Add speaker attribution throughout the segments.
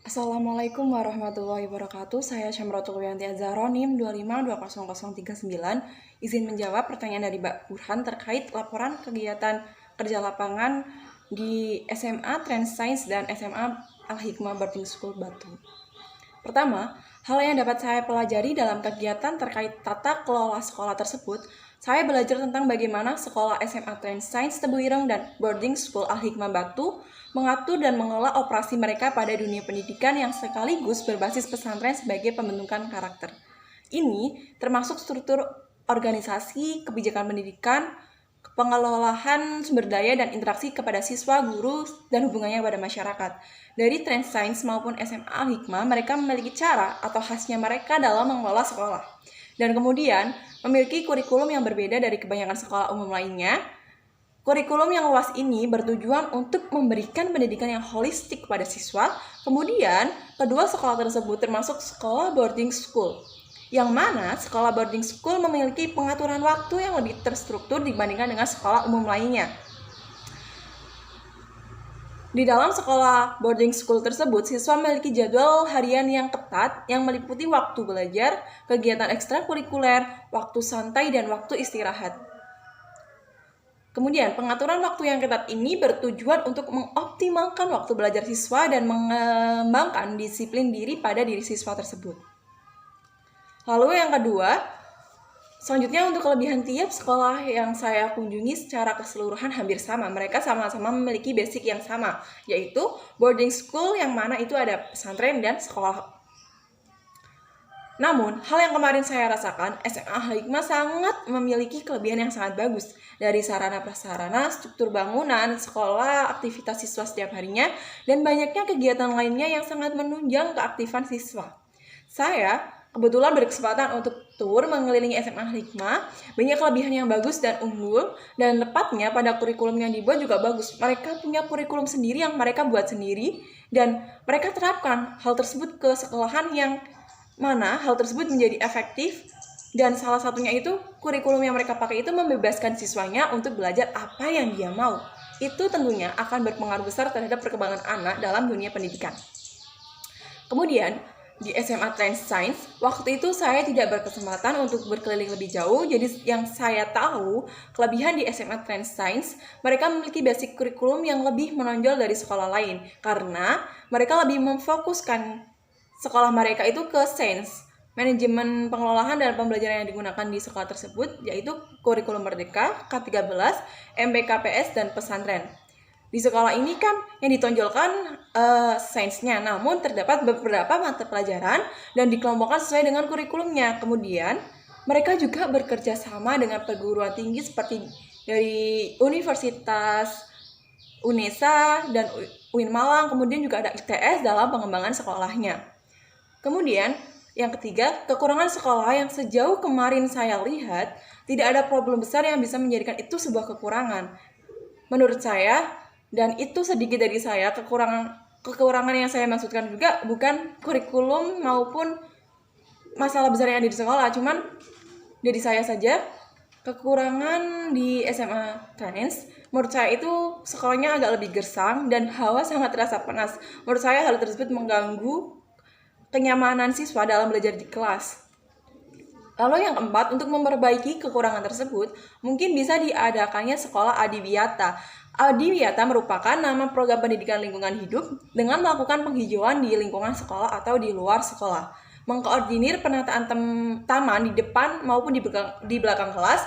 Speaker 1: Assalamualaikum warahmatullahi wabarakatuh. Saya Syamratul Wiyanti Azharo NIM 2520039. Izin menjawab pertanyaan dari Mbak Burhan terkait laporan kegiatan kerja lapangan di SMA Trans Science dan SMA Al-Hikmah Boarding School Batu. Pertama, hal yang dapat saya pelajari dalam kegiatan terkait tata kelola sekolah tersebut, saya belajar tentang bagaimana sekolah SMA Trans Science Tebu Ireng dan Boarding School Al-Hikmah Batu mengatur dan mengelola operasi mereka pada dunia pendidikan yang sekaligus berbasis pesantren sebagai pembentukan karakter. Ini termasuk struktur organisasi, kebijakan pendidikan, pengelolaan sumber daya dan interaksi kepada siswa, guru, dan hubungannya pada masyarakat. Dari Trans Science maupun SMA Al-Hikmah, mereka memiliki cara atau khasnya mereka dalam mengelola sekolah. Dan kemudian, memiliki kurikulum yang berbeda dari kebanyakan sekolah umum lainnya. Kurikulum yang luas ini bertujuan untuk memberikan pendidikan yang holistik kepada siswa. Kemudian, kedua sekolah tersebut termasuk sekolah boarding school, yang mana sekolah boarding school memiliki pengaturan waktu yang lebih terstruktur dibandingkan dengan sekolah umum lainnya. Di dalam sekolah boarding school tersebut, siswa memiliki jadwal harian yang ketat yang meliputi waktu belajar, kegiatan ekstrakurikuler, waktu santai, dan waktu istirahat. Kemudian, pengaturan waktu yang ketat ini bertujuan untuk mengoptimalkan waktu belajar siswa dan mengembangkan disiplin diri pada diri siswa tersebut. Lalu yang kedua, selanjutnya untuk kelebihan tiap sekolah yang saya kunjungi secara keseluruhan hampir sama. Mereka sama-sama memiliki basic yang sama, yaitu boarding school yang mana itu ada pesantren dan sekolah. Namun, hal yang kemarin saya rasakan, SMA Al-Hikmah sangat memiliki kelebihan yang sangat bagus. Dari sarana-prasarana, struktur bangunan, sekolah, aktivitas siswa setiap harinya, dan banyaknya kegiatan lainnya yang sangat menunjang keaktifan siswa. Saya kebetulan berkesempatan untuk tur mengelilingi SMA Al-Hikmah, banyak kelebihan yang bagus dan unggul, dan tepatnya pada kurikulum yang dibuat juga bagus. Mereka punya kurikulum sendiri yang mereka buat sendiri, dan mereka terapkan hal tersebut ke sekolahan yang mana hal tersebut menjadi efektif, dan salah satunya itu kurikulum yang mereka pakai itu membebaskan siswanya untuk belajar apa yang dia mau. Itu tentunya akan berpengaruh besar terhadap perkembangan anak dalam dunia pendidikan. Kemudian, di SMA Trans Science, waktu itu saya tidak berkesempatan untuk berkeliling lebih jauh, jadi yang saya tahu, kelebihan di SMA Trans Science, mereka memiliki basic kurikulum yang lebih menonjol dari sekolah lain, karena mereka lebih memfokuskan sekolah mereka itu ke sains, manajemen pengelolaan dan pembelajaran yang digunakan di sekolah tersebut, yaitu kurikulum Merdeka, K13, MBKPS, dan pesantren. Di sekolah ini kan yang ditonjolkan sainsnya, namun terdapat beberapa mata pelajaran dan dikelompokkan sesuai dengan kurikulumnya. Kemudian, mereka juga bekerja sama dengan perguruan tinggi seperti dari Universitas UNESA dan UIN Malang, kemudian juga ada ITS dalam pengembangan sekolahnya. Kemudian, yang ketiga, kekurangan sekolah yang sejauh kemarin saya lihat, tidak ada problem besar yang bisa menjadikan itu sebuah kekurangan. Menurut saya, dan itu sedikit dari saya, kekurangan yang saya maksudkan juga bukan kurikulum maupun masalah besar yang ada di sekolah, cuman dari saya saja, kekurangan di SMA Trans, menurut saya itu sekolahnya agak lebih gersang dan hawa sangat terasa panas. Menurut saya hal tersebut mengganggu kenyamanan siswa dalam belajar di kelas. Lalu yang keempat, untuk memperbaiki kekurangan tersebut, mungkin bisa diadakannya sekolah Adiwiyata. Adiwiyata merupakan nama program pendidikan lingkungan hidup dengan melakukan penghijauan di lingkungan sekolah atau di luar sekolah. Mengkoordinir penataan taman di depan maupun di belakang kelas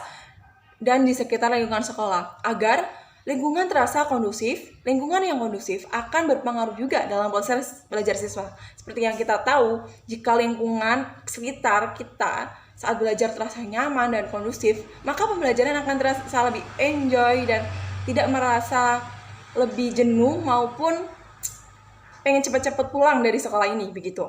Speaker 1: dan di sekitar lingkungan sekolah, agar lingkungan terasa kondusif. Lingkungan yang kondusif akan berpengaruh juga dalam proses belajar siswa. Seperti yang kita tahu, jika lingkungan sekitar kita saat belajar terasa nyaman dan kondusif, maka pembelajaran akan terasa lebih enjoy dan tidak merasa lebih jenuh maupun pengen cepat-cepat pulang dari sekolah ini, begitu.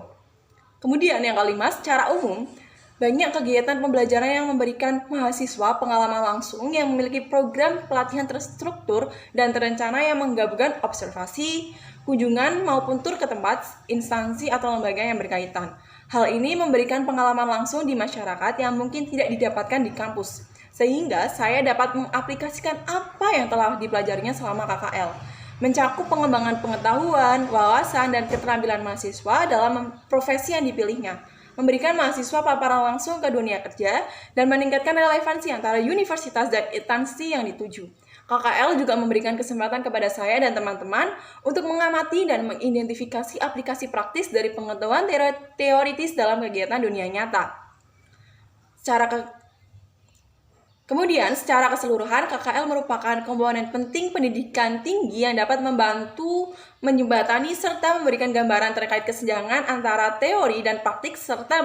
Speaker 1: Kemudian yang kelima, secara umum, banyak kegiatan pembelajaran yang memberikan mahasiswa pengalaman langsung yang memiliki program pelatihan terstruktur dan terencana yang menggabungkan observasi, kunjungan, maupun tur ke tempat, instansi, atau lembaga yang berkaitan. Hal ini memberikan pengalaman langsung di masyarakat yang mungkin tidak didapatkan di kampus, sehingga saya dapat mengaplikasikan apa yang telah dipelajarinya selama KKL. mencakup pengembangan pengetahuan, wawasan, dan keterampilan mahasiswa dalam profesi yang dipilihnya, memberikan mahasiswa paparan langsung ke dunia kerja, dan meningkatkan relevansi antara universitas dan instansi yang dituju. KKL juga memberikan kesempatan kepada saya dan teman-teman untuk mengamati dan mengidentifikasi aplikasi praktis dari pengetahuan teoritis dalam kegiatan dunia nyata. Kemudian, secara keseluruhan, KKL merupakan komponen penting pendidikan tinggi yang dapat membantu menjembatani serta memberikan gambaran terkait kesenjangan antara teori dan praktik serta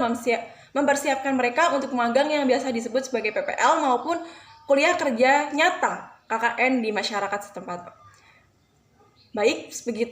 Speaker 1: mempersiapkan mereka untuk magang yang biasa disebut sebagai PPL maupun kuliah kerja nyata KKN di masyarakat setempat. Baik, begitu.